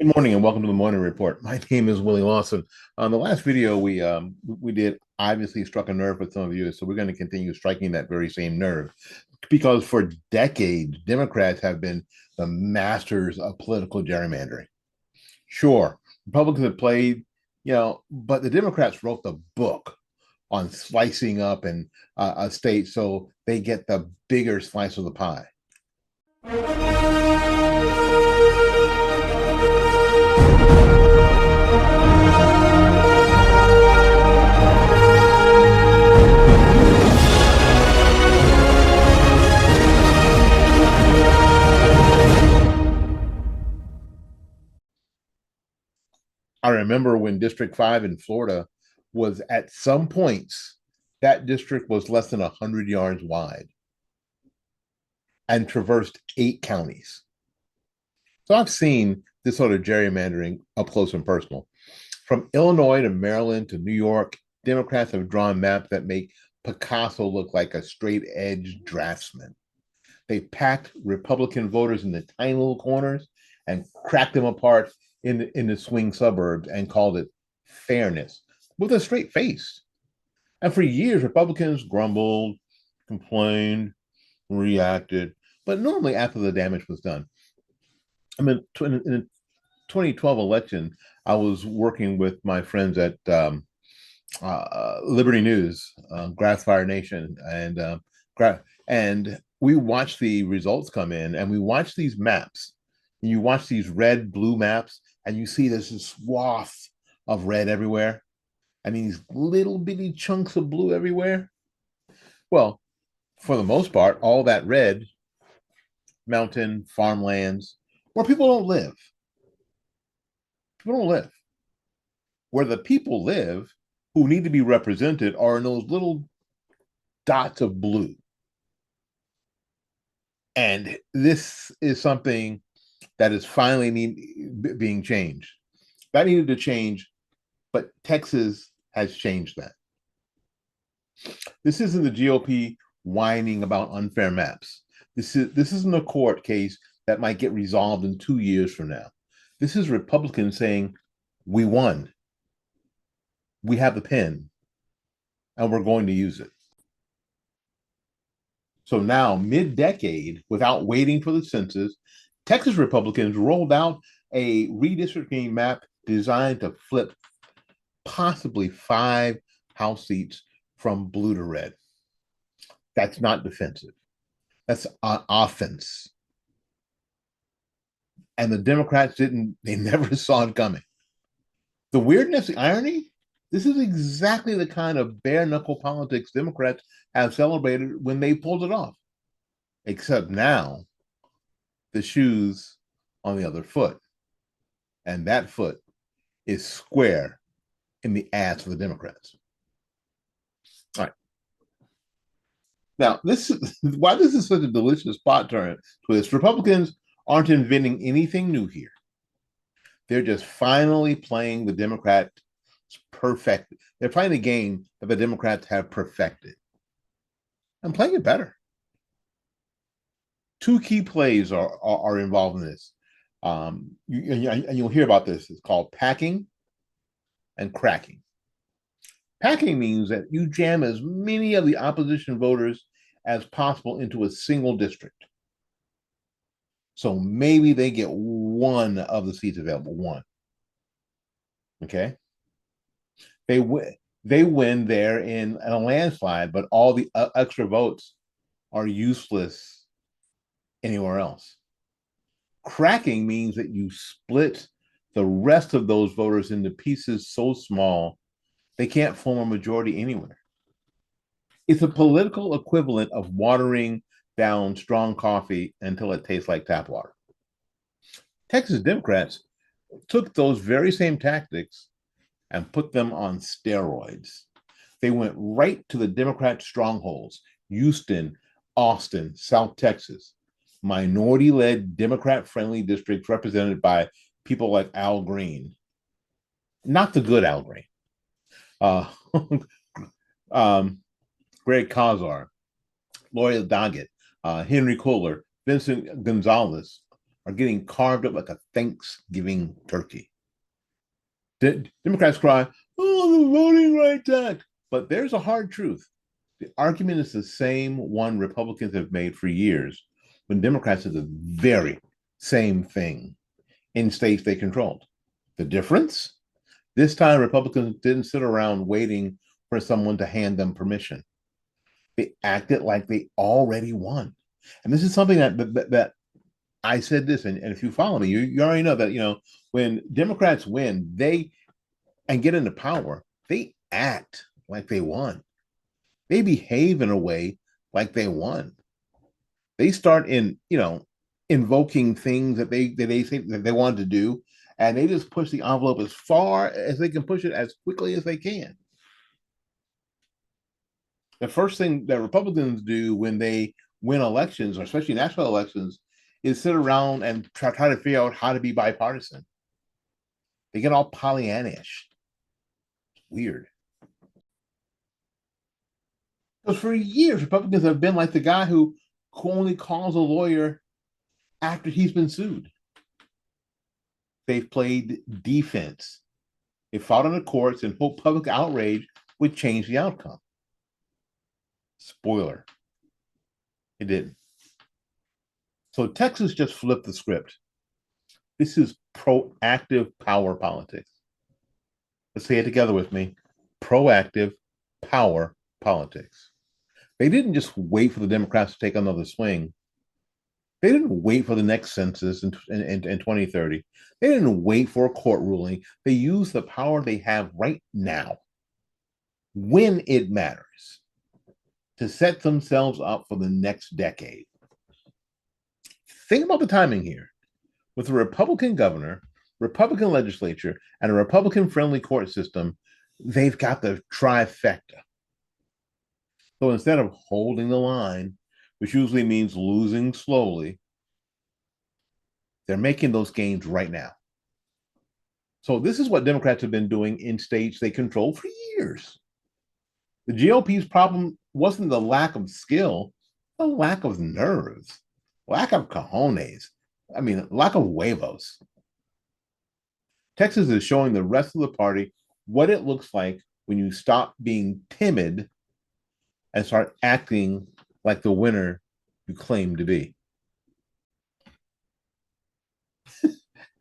Good morning and welcome to the Morning Report. My name is Willie Lawson. On the last video we did obviously struck a nerve with some of you, so we're going to continue striking that very same nerve because for decades Democrats have been the masters of political gerrymandering. Sure, Republicans have played, but the Democrats wrote the book on slicing up and a state so they get the bigger slice of the pie. I remember when District 5 in Florida was at some points, that district was less than 100 yards wide and traversed 8 counties. So I've seen this sort of gerrymandering up close and personal. From Illinois to Maryland to New York, Democrats have drawn maps that make Picasso look like a straight edge draftsman. They packed Republican voters into tiny little corners and cracked them apart in the swing suburbs and called it fairness with a straight face. And for years, Republicans grumbled, complained, reacted, but normally after the damage was done. I mean, in the 2012 election, I was working with my friends at Liberty News, Grassfire Nation, and we watched the results come in, and we watched these maps. And you watch these red, blue maps, and you see this swath of red everywhere, and these little bitty chunks of blue everywhere. Well, for the most part, all that red, mountain, farmlands, where people don't live. People don't live. Where the people live who need to be represented are in those little dots of blue. And this is something that is finally being changed. That needed to change, but Texas has changed that. This isn't the GOP whining about unfair maps. This isn't a court case that might get resolved in 2 years from now. This is Republicans saying, we won. We have the pen, and we're going to use it. So now, mid-decade, without waiting for the census, Texas Republicans rolled out a redistricting map designed to flip possibly 5 House seats from blue to red. That's not defensive. That's offense. And the Democrats they never saw it coming. The weirdness, the irony, this is exactly the kind of bare knuckle politics Democrats have celebrated when they pulled it off. Except now, the shoe's on the other foot. And that foot is square in the ass of the Democrats. All right. Now, this is why this is such a delicious spot turn twist. Republicans aren't inventing anything new here. They're just finally playing the Democrats perfect. They're playing a game that the Democrats have perfected and playing it better. Two key plays are involved in this. And you'll hear about this. It's called packing and cracking. Packing means that you jam as many of the opposition voters as possible into a single district. So maybe they get one of the seats available, one. Okay. They win there in a landslide, but all the extra votes are useless anywhere else. Cracking means that you split the rest of those voters into pieces so small they can't form a majority anywhere. It's a political equivalent of watering down strong coffee until it tastes like tap water. Texas Democrats took those very same tactics and put them on steroids. They went right to the Democrat strongholds, Houston, Austin, South Texas, minority-led Democrat-friendly districts represented by people like Al Green. Not the good Al Green. Uh, Greg Kazar, Gloria Doggett, Henry Kohler, Vincent Gonzalez, are getting carved up like a Thanksgiving turkey. Democrats cry, oh, the Voting Rights Act. But there's a hard truth. The argument is the same one Republicans have made for years when Democrats did the very same thing in states they controlled. The difference? This time, Republicans didn't sit around waiting for someone to hand them permission. They acted like they already won. And this is something that I said this, and if you follow me, you already know that, when Democrats win, they and get into power, they act like they won. They behave in a way like they won. They start invoking things that they think that they wanted to do, and they just push the envelope as far as they can push it as quickly as they can. The first thing that Republicans do when they win elections, or especially national elections, is sit around and try to figure out how to be bipartisan. They get all Pollyannish. Weird. Because for years, Republicans have been like the guy who only calls a lawyer after he's been sued. They've played defense. They fought in the courts and hoped public outrage would change the outcome. Spoiler, it didn't. So Texas just flipped the script. This is proactive power politics. Let's say it together with me. Proactive power politics. They didn't just wait for the Democrats to take another swing. They didn't wait for the next census in 2030. They didn't wait for a court ruling. They used the power they have right now, when it matters, to set themselves up for the next decade. Think about the timing here. With a Republican governor, Republican legislature, and a Republican-friendly court system, they've got the trifecta. So instead of holding the line, which usually means losing slowly, they're making those gains right now. So this is what Democrats have been doing in states they control for years. The GOP's problem wasn't the lack of skill, the lack of nerves, lack of cojones. Lack of huevos. Texas is showing the rest of the party what it looks like when you stop being timid and start acting like the winner you claim to be.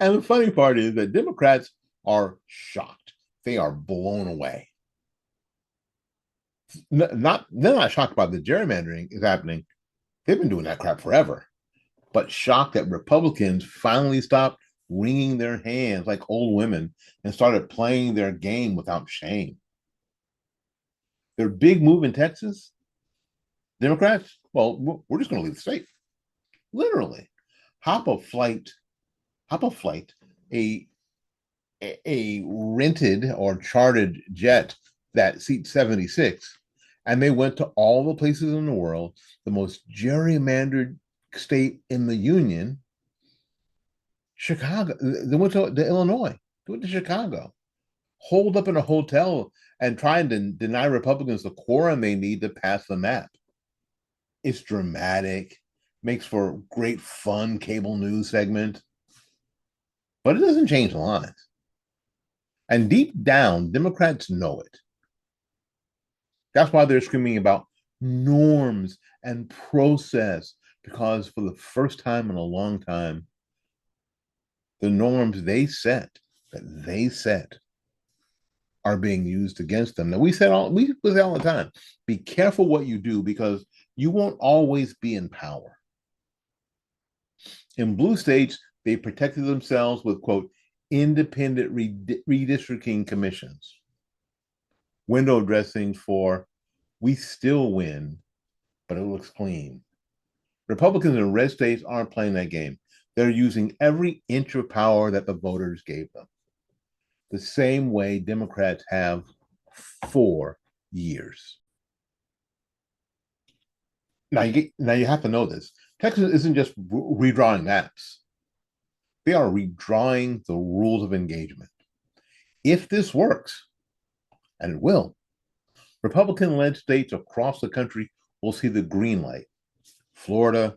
And the funny part is that Democrats are shocked. They are blown away. They're not shocked by the gerrymandering is happening. They've been doing that crap forever. But shocked that Republicans finally stopped wringing their hands like old women and started playing their game without shame. Their big move in Texas, Democrats, well, we're just going to leave the state. Literally. Hop a flight, a rented or chartered jet that seats 76, and they went to all the places in the world, the most gerrymandered state in the union, Chicago. They went to Illinois. They went to Chicago, holed up in a hotel and trying to deny Republicans the quorum they need to pass the map. It's dramatic, makes for a great fun cable news segment, but it doesn't change the lines. And deep down, Democrats know it. That's why they're screaming about norms and process, because for the first time in a long time, the norms they set are being used against them. Now we say all the time, be careful what you do because you won't always be in power. In blue states, they protected themselves with, quote, independent redistricting commissions, window dressings for we still win, but it looks clean. Republicans in red states aren't playing that game. They're using every inch of power that the voters gave them, the same way Democrats have for years. Now you have to know this. Texas isn't just redrawing maps. They are redrawing the rules of engagement. If this works, and it will, Republican-led states across the country will see the green light. Florida,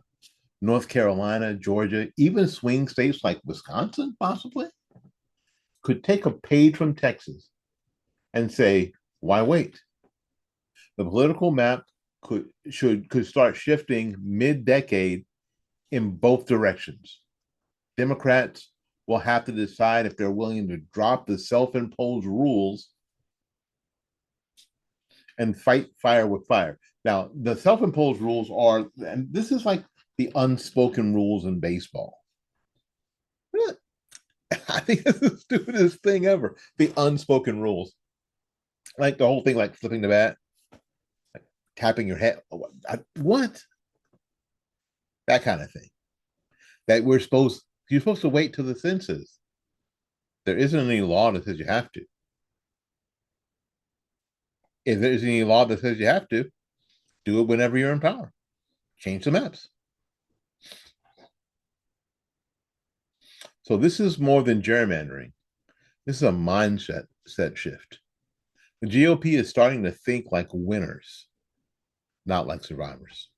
North Carolina, Georgia, even swing states like Wisconsin, possibly, could take a page from Texas and say, why wait? The political map could start shifting mid-decade in both directions. Democrats will have to decide if they're willing to drop the self-imposed rules and fight fire with fire. Now, the self-imposed rules are, and this is like the unspoken rules in baseball. I think it's the stupidest thing ever. The unspoken rules, like the whole thing, like flipping the bat, like tapping your head. What? That kind of thing. That you're supposed to wait till the census. There isn't any law that says you have to. If there's any law that says you have to, do it whenever you're in power. Change the maps. So this is more than gerrymandering. This is a mindset shift. The GOP is starting to think like winners, not like survivors.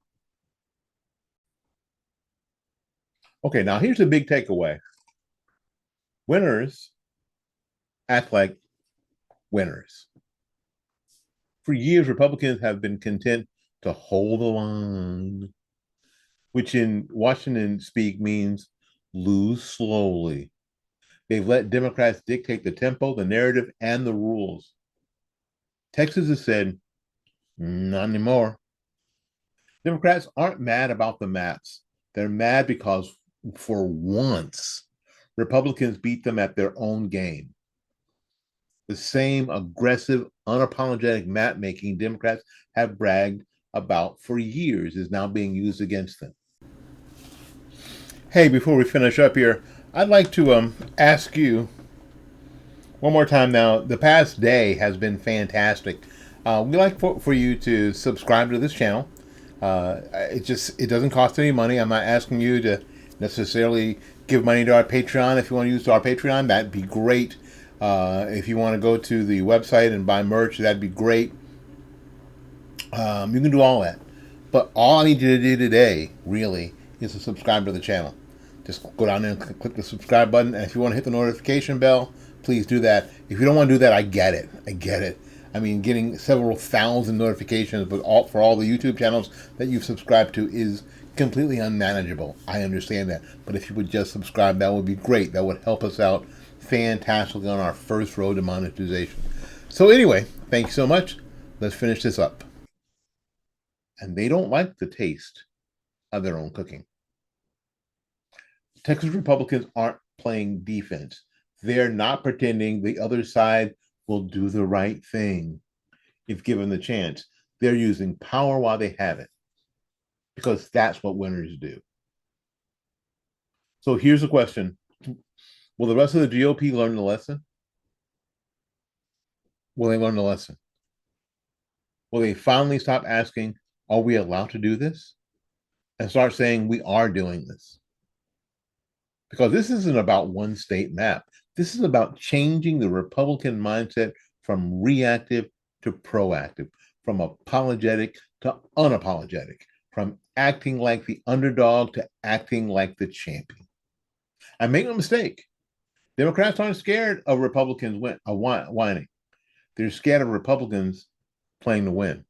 Okay, now here's a big takeaway. Winners act like winners. For years, Republicans have been content to hold the line, which in Washington speak means lose slowly. They've let Democrats dictate the tempo, the narrative, and the rules. Texas has said, not anymore. Democrats aren't mad about the maps. They're mad because for once, Republicans beat them at their own game. The same aggressive, unapologetic map making Democrats have bragged about for years is now being used against them. Hey, before we finish up here, I'd like to ask you one more time now. The past day has been fantastic. We'd like for you to subscribe to this channel. It doesn't cost any money. I'm not asking you to necessarily give money to our Patreon. If you want to use our Patreon, that'd be great. If you want to go to the website and buy merch, that'd be great. You can do all that. But all I need you to do today, really, is to subscribe to the channel. Just go down there and click the subscribe button. And if you want to hit the notification bell, please do that. If you don't want to do that, I get it. I get it. I mean, getting several thousand notifications for all the YouTube channels that you've subscribed to is completely unmanageable. I understand that. But if you would just subscribe, that would be great. That would help us out fantastically on our first road to monetization. So anyway, thank you so much. Let's finish this up. And they don't like the taste of their own cooking. Texas Republicans aren't playing defense. They're not pretending the other side will do the right thing if given the chance. They're using power while they have it, because that's what winners do. So here's the question. Will the rest of the GOP learn the lesson? Will they learn the lesson? Will they finally stop asking, are we allowed to do this? And start saying, we are doing this. Because this isn't about one state map. This is about changing the Republican mindset from reactive to proactive, from apologetic to unapologetic, from acting like the underdog to acting like the champion. And make no mistake, Democrats aren't scared of Republicans whining. They're scared of Republicans playing to win.